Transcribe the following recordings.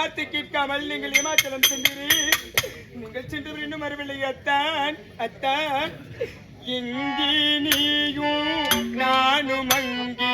வார்த்தை கேட்காமல் நீங்கள் இமாச்சலம் சென்றீர்கள். நீங்கள் சென்று இன்னும் வரவில்லை அத்தான். அத்தான், எங்கே நீயும் நானும் அங்கே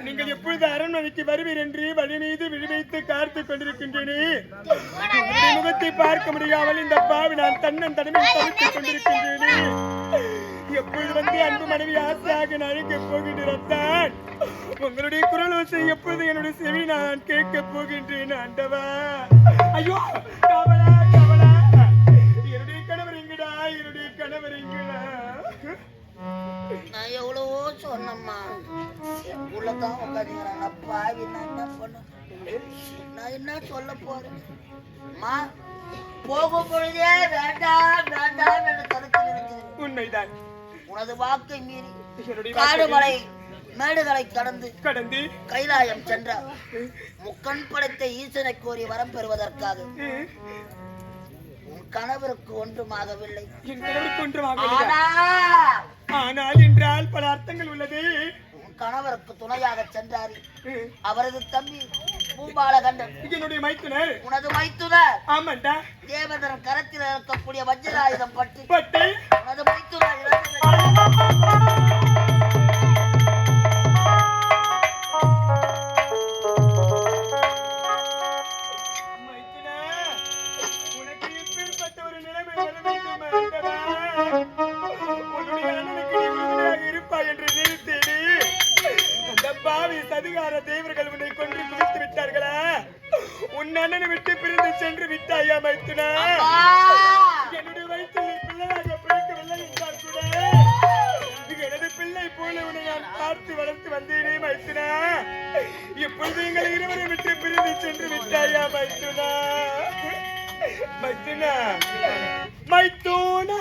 நீங்கள் எப்பொழுது அரண்மனைக்கு வருவீர் என்று வழி மீது விழிவைத்து காத்துக் கொண்டிருக்கின்றேன். முகத்தை பார்க்க முடியாமல் இந்த பாவி நான் தன்னன் தனிமையில் தவித்துக் கொண்டிருக்கின்றேன். எப்பொழுது வந்து அன்பு மனைவி ஆசையாக நழைக்க போகின்றேன். உங்களுடைய குரல் ஓசை எப்பொழுது என்னுடைய செவி நான் கேட்க போகின்றேன். ஆண்டவா, ஐயோ கவலா கவலா, என்னுடைய கணவர் எங்கடா, என்னுடைய கணவர் எங்கடா? நான் எவ்வளவோ சொன்னம்மா, உள்ளதான் உட்காந்துக்கிறாங்க. பாவி நான் என்ன பண்ண, நான் என்ன சொல்ல போறேன்? அம்மா போகும் பொழுதே வேண்டாம் வேண்டாம் என்று தடுத்து நிறுத்தது உண்மைதான். உனது வாக்கை மீறி காடுமலை மேடுகளை கடந்து கைலாயம் சென்றார். முக்கண் படைத்த ஈசனை கோரி வரம் பெறுவதற்காக. உன் கணவருக்கு ஒன்றுமாகவில்லை. ஆனால் என்றால் பல அர்த்தங்கள் உள்ளது. உன் கணவருக்கு துணையாக சென்றார் அவரது தம்பி பூபாலகண்டன். என்னுடைய மைத்துனர். உனது மைத்துனர்? ஆமாண்டா. தேவதரன் கரத்தில் இருக்கக்கூடிய வஜ்ராயுதம் பட்டு உனது மைத்துனர் உன் அண்ணனை விட்டு பிரிந்து சென்று விட்டாயா மைத்துனா? அம்மா! என்னுடைய வயிற்றில் பிள்ளையாக பிறக்கவில்லை என்றால் கூட எனது பிள்ளை போல உன்னை நான் பார்த்து வளர்த்து வந்தேனே மைத்துனா. இப்பொழுது எங்களை இருவரை விட்டு பிரிந்து சென்று விட்டாயா மைத்துனா? மைத்துனா மைத்துனா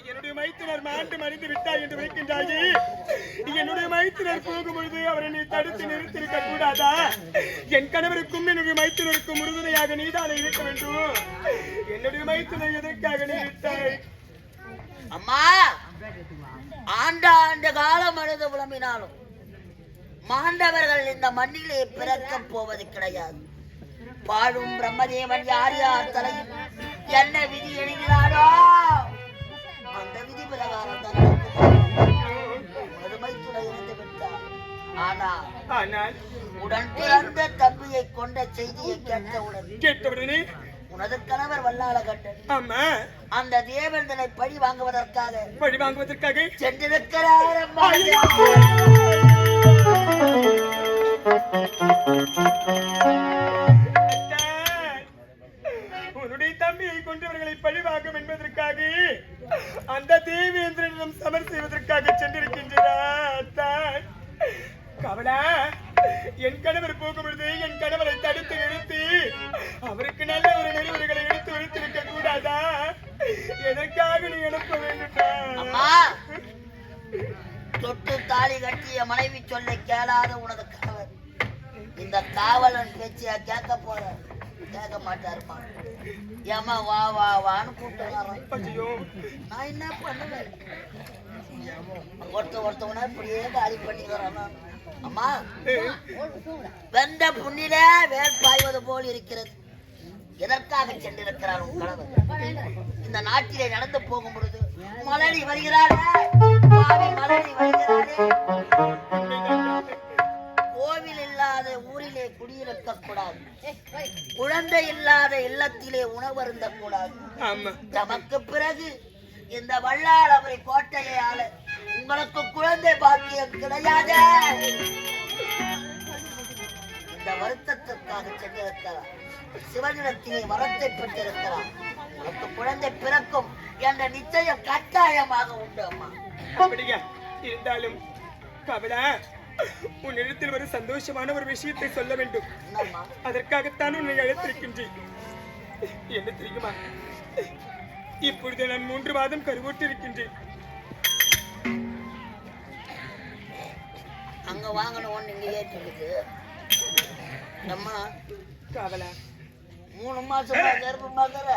என்னுடைய மைத்துனர் மாண்டு மறிந்து விட்டார் என்று வைக்கின்றாயே, என்னுடைய மைத்துனர் போகும்பொழுது அவரை நீ தடுத்து நிறுத்திருக்க கூடாதா? என் கணவருக்கும் என்னுடைய மைத்துனருக்கும் உறுதுணையாக நீதானே இருக்க வேண்டும். என்னுடைய மைத்துனர் எதற்காக நீ விட்டாய்? அம்மா, ஆண்டாண்டு காலம் அழுது புலம்பினாலும் மாண்டவர்கள் இந்த மண்ணிலே பிறக்கப் போவது கிடையாது. பாழும் பிரம்மதேவன் யார் யார் தலையில் என்ன விதி எழுதினாரோ அந்த விதி பிரகாரம் மறுமைத்துணை இருந்து விட்டார். ஆனால் உடன் பிறந்த தம்பியை கொண்ட செய்தியை கேட்டவுடனே உனது கணவர் வல்லாள கண்டன் அந்த தேவேந்திரனை பழி வாங்குவதற்காக சென்றிருக்கிறார். உன்னுடைய தம்பியை கொன்றவர்களை பழிவாங்கும் என்பதற்காக அந்த தேவேந்திரனிடம் சமர் செய்வதற்காக சென்றிருக்கின்றார். கவலா, என் கணவர் போகும்பொழுது என் கணவரை தடுத்து நிறுத்தி அவருக்கு நல்ல ஒரு நெறிமுறைகளை எடுத்து வைத்திருக்க கூடாதா? எனக்காக நீ அனுப்ப வேண்டும். தொட்டு தாலி கட்டிய மனைவி சொல்ல கேளாத உனது கணவர் இந்த காவலன் பேச்சியா கேட்க போற? கேட்க மாட்டாருமா. ஏமா வா வா வான்னு கூப்பிட்டு நான் என்ன பண்ணுவேன்? ஒருத்தவனா இப்படியே காலி பண்ணிக்கிறான். அம்மா, வெந்த புண்ணில வேல் பாய்வது போல் இருக்கிறது. எதற்காக சென்றிருக்கிறார் உன் கணவர்? இந்த நாட்டிலே நடந்து போகும் பொழுது மலரி வருகிறாரே, மலரி வருகிறாரே. கோவில் இல்லாத ஊரிலே குடியிருக்க கூடாது, குழந்தை இல்லாத இல்லத்திலே உணவு அருந்த கூடாது. தமக்கு பிறகு இந்த வல்லாளபுரி கோட்டையை ஆள உங்களுக்கு குழந்தை பாக்கியம் கிடையாது. இந்த வருத்தத்திற்காக சென்றிருக்கிறார். சிவனிடத்திலே வரத்தை பெற்றிருக்கிறார். உனக்கு குழந்தை பிறக்கும் என்ற நிச்சயம் கட்டாயமாக உண்டு. அம்மா, அப்படியா இருந்தாலும் கவலா, உன்னிடத்தில் ஒரு சந்தோஷமான ஒரு விஷயத்தை சொல்ல வேண்டும். அதற்காகத்தான் உன்னை அழைத்திருக்கின்றேன். என்ன தெரியுமா, இப்பொழுது நான் 3 மாதம் கருவுற்று இருக்கின்றேன். அங்க வாங்கணும் இங்க ஏற்றிருக்கு. அம்மா கவலா, 3 மாசமா கர்ப்பமாகற?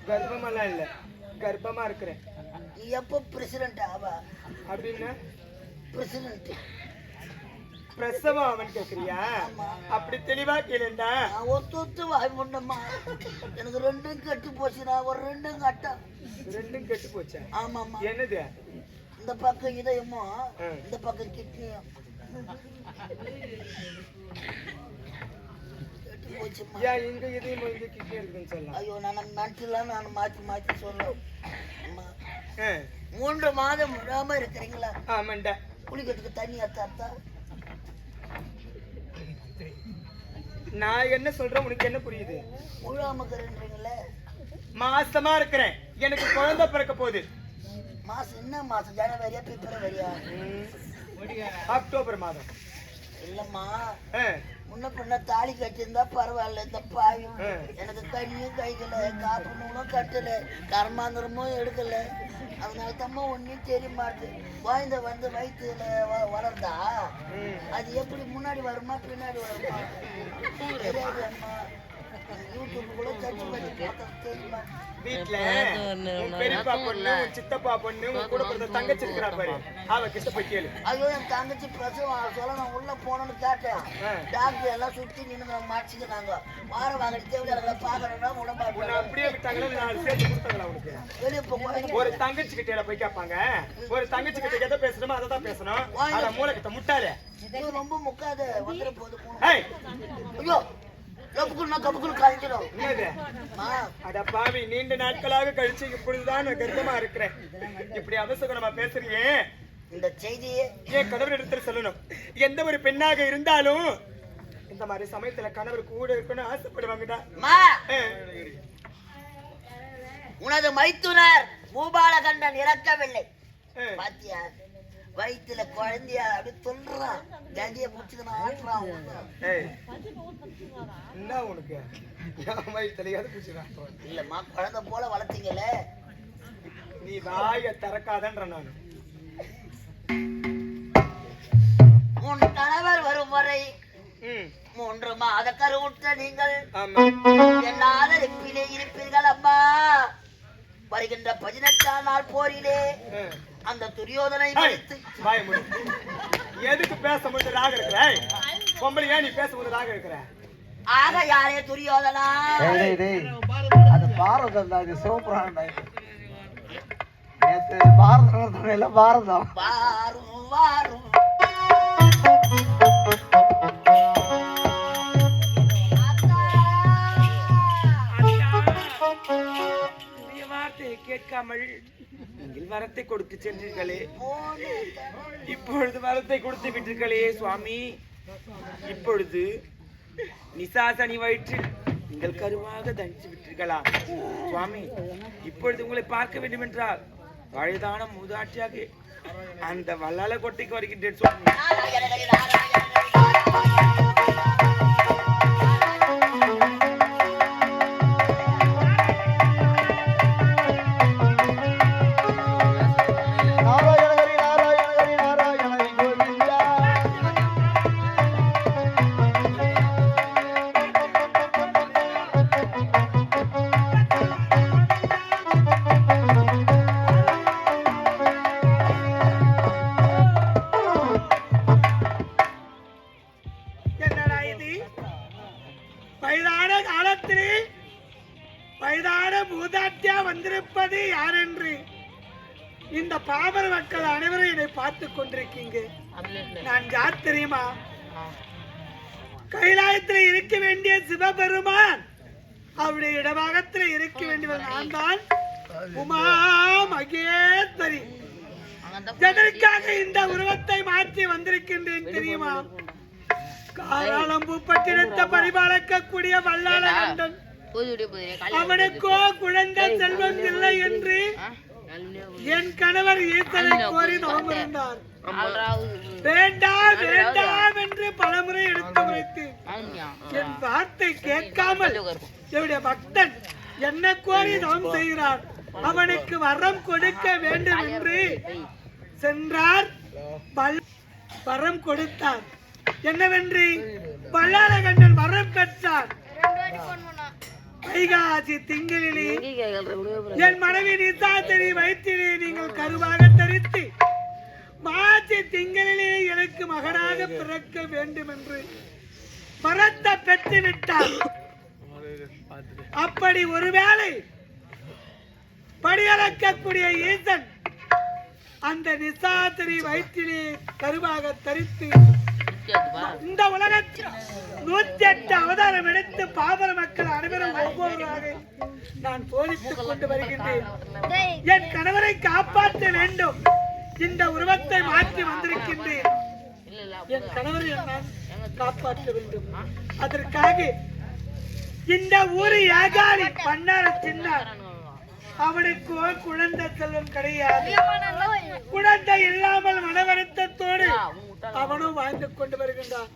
கர்ப்பமெல்லாம் இல்ல, கர்ப்பமா இருக்கிறேன். நீ எப்போ பிரசிடென்ட் ஆவா? அப்படின்னா பிரசிடென்ட் பிரசவம் அவன் கேக்குறியா? அப்படி தெளிவா கேளுண்டா. ஒத்து வாய் முன்னம்மா, எனக்கு 2 கெட்டு போச்சுனா, ஒரு 2 கட்டா. 2 கெட்டு போச்சா? ஆமாமா. என்னது? இந்த பக்கம் இதயமும் இந்த பக்கம் கிட்னியும். போச்சுமா. ஏன் இங்க இதையும் வந்து கிட்டே இருக்குன்னு சொல்லலாம். ஐயோ நான் நட்டுலாம் நான் மாத்தி மாத்தி சொல்லுவேன். 3 மாதம் விடாம இருக்கிறீங்களா? ஆமாண்டா. குளிக்கிறதுக்கு தண்ணி அத்தாத்தா. நான் என்ன சொல்றேன் உனக்கு என்ன புரியுது? முழாம இருக்கிறீங்களே. மாசமா இருக்கிறேன், எனக்கு குழந்தை பிறக்க போகுது. மாசம் என்ன மாசம்? ஜனவரியா பிப்ரவரியா? அக்டோபர் மாதம். இல்லம்மா முன்ன பின்ன தாலி கட்டியிருந்தா பரவாயில்ல. இந்த பாவி எனக்கு கண்ணியும் கைக்கல, காப்பு நூலும் கட்டல, கர்மாந்திரமும் எடுக்கல. அதனால தம்மா ஒன்னும் தெரிய மாட்டேது. குழந்தை வந்து வயிற்றுல வளர்ந்தா அது எப்படி முன்னாடி வருமா பின்னாடி வருமா தெரியாது அம்மா. யூடியூப் கூட சர்ச் பண்ணி பார்த்தா தெரியுமா? வீட்டுல பெரியப்பா பொண்ணு, சித்தப்பா பொண்ணு, உன் கூட பிறந்த தங்கச்சி இருக்கிறா பாரு, அவ கிட்ட போய் கேளு. ஐயோ என் தங்கச்சி பிரசவம் சொல்ல நான் உள்ள போனோன்னு கேட்டேன். டாக்டர் எல்லாம் சுத்தி நின்று மாடிச்சுக்கிறாங்க. வாரம் வாங்கிட்டு தேவையான பாக்கணும்னா உடம்பு அப்படியே விட்டாங்களா? நான் சேர்த்து கொடுத்தாங்களா உனக்கு? வெளியே போய் ஒரு தங்கச்சி கிட்ட போய் கேட்பாங்க. ஒரு தங்கச்சி கிட்ட எதை பேசணுமோ அதை தான் பேசணும். அத மூளைக்கிட்ட முட்டாளே ரொம்ப முக்காத வந்துட போது. ஐயோ அட பாவி, நீண்ட நாட்களாக கழிச்சு இப்பொழுதுதான் கர்ப்பமா இருக்கிறேன். இப்படி அவசரமா பேசுறியே, இந்த செய்தியே என் கணவர் இடத்துல சொல்லணும். எந்த ஒரு பெண்ணாக இருந்தாலும் இந்த மாதிரி சமயத்துல கணவர் கூட இருக்கணும்னு ஆசைப்படுவாங்கடா. உனது மைத்துனர் பூபாலகண்டன் இறக்கவில்லை பாத்தியா? வயிற்றுல குழந்தைய அப்படி சொல்றான். கண்டிய முடிச்சுக்கணும் ஆட்டுறான். என்ன உனக்கு இல்லம்மா, குழந்தை போல வளர்த்தீங்கல்ல. நீ வாய திறக்காதன்ற நான். உன் கணவர் வரும் வரை 3 மாத கருவுற்ற நீங்கள் என் ஆதரிப்பிலே இருப்பீர்கள் அம்மா. வருகின்ற 18ஆம் நாள் போரிலே அந்த துரியோதனை எதுக்கு பேசும்போது ராக இருக்கிற? பொம்பளையா நீ பேசும்போது ராக இருக்கிற? ஆக யாரே துரியோதனா? அது பாரதம் தான், இது சிவபுராணம். நேற்று பாரதம் இல்ல, பாரதம். வாரும் வாரும் கேட்காமல் நீங்கள் வரத்தை கொடுத்து சென்றீர்களே, இப்பொழுது வரத்தை கொடுத்து விட்டீர்களே சுவாமி. இப்பொழுது நிசாசனி வயிற்றில் நீங்கள் கருவாக தனித்து விட்டீர்களா சுவாமி? இப்பொழுது உங்களை பார்க்க வேண்டும் என்றால் வயதான மூதாட்டியாக அந்த வல்லால கோட்டைக்கு வருகின்றேன் சுவாமி. வயதான மூதாட்டியா வந்திருப்பது யார் என்று இந்த பாமர மக்கள் அனைவரும் என்னை பார்த்து கொண்டிருக்கீங்க. நான் யார் தெரியுமா? கைலாயத்தில் இருக்க வேண்டிய சிவபெருமான், அவருடைய இடபாகத்தில் இருக்க வேண்டியவர் நான் தான், உமா மகேஸ்வரி. எதற்காக இந்த உருவத்தை மாற்றி வந்திருக்கின்றேன் தெரியுமா? காலாளம்பூ பட்டினத்தை பரிபாலிக்கக்கூடிய வல்லாள கண்டன், அவனுக்கோ குழந்தை செல்வம் இல்லை என்று என் கணவர் ஈசனை கோரி நோம்பிருந்தார். வேண்டாம் வேண்டாம் என்று பலமுறை எடுத்து வைத்து என் வார்த்தை கேட்காமல் என்னுடைய பக்தன் என்ன கோரி நோம் செய்கிறார். அவனுக்கு வரம் கொடுக்க வேண்டும் என்று சென்றார். வரம் கொடுத்தார். என்னவென்று பல்லாளகண்டன் வரம் பெற்றார். வைகாசி திங்களிலே என் மனைவி நிசாசனி வயிற்றிலே நீங்கள் கருவாக தரித்து மாசி திங்களிலே எனக்கு மகனாக பிறக்க வேண்டும் என்று வரத்தை பெற்று விட்டார். அப்படி ஒருவேளை படியளக்கக்கூடிய ஈசன் அந்த நிசாசனி வயிற்றிலே கருவாக தரித்து இந்த உலகத்தில் 108 அவதாரம் எடுத்து பாபர மக்கள் அனைவரும் ஒவ்வொருவராக நான் போதித்துக் கொண்டு வருகின்றேன். என் கணவரை காப்பாற்ற வேண்டும். இந்த உருவத்தை மாற்றி வந்திருக்கின்றேன். என் கணவரை நான் காப்பாற்ற வேண்டும். அதற்காக இந்த ஊரு ஏகாலி பண்ணார சின்னார். அவனுக்கு குழந்தை செல்வம் கிடையாது. குழந்தை இல்லாமல் மனவருத்தத்தோடு அவனும் வாழ்ந்து கொண்டு வருகின்றான்.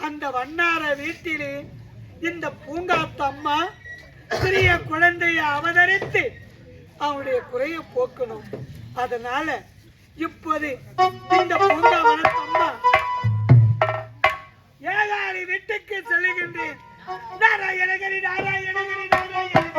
அந்த வண்ணார வீட்டிலே இந்த பூங்காத்து அம்மா சிறிய குழந்தையை அவதரித்து அவனுடைய குறையை போக்கணும். அதனால இப்போது இந்த பூங்காவனத்து அம்மா ஏகாலி வீட்டுக்கு செல்லுகின்றேன். Narayanagiri Narayanagiri Narayanagiri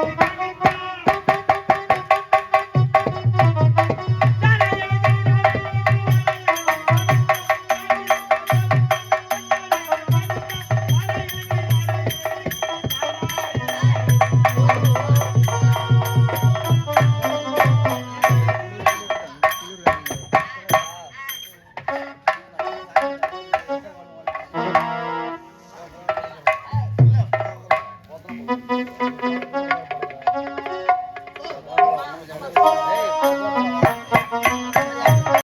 Thank you.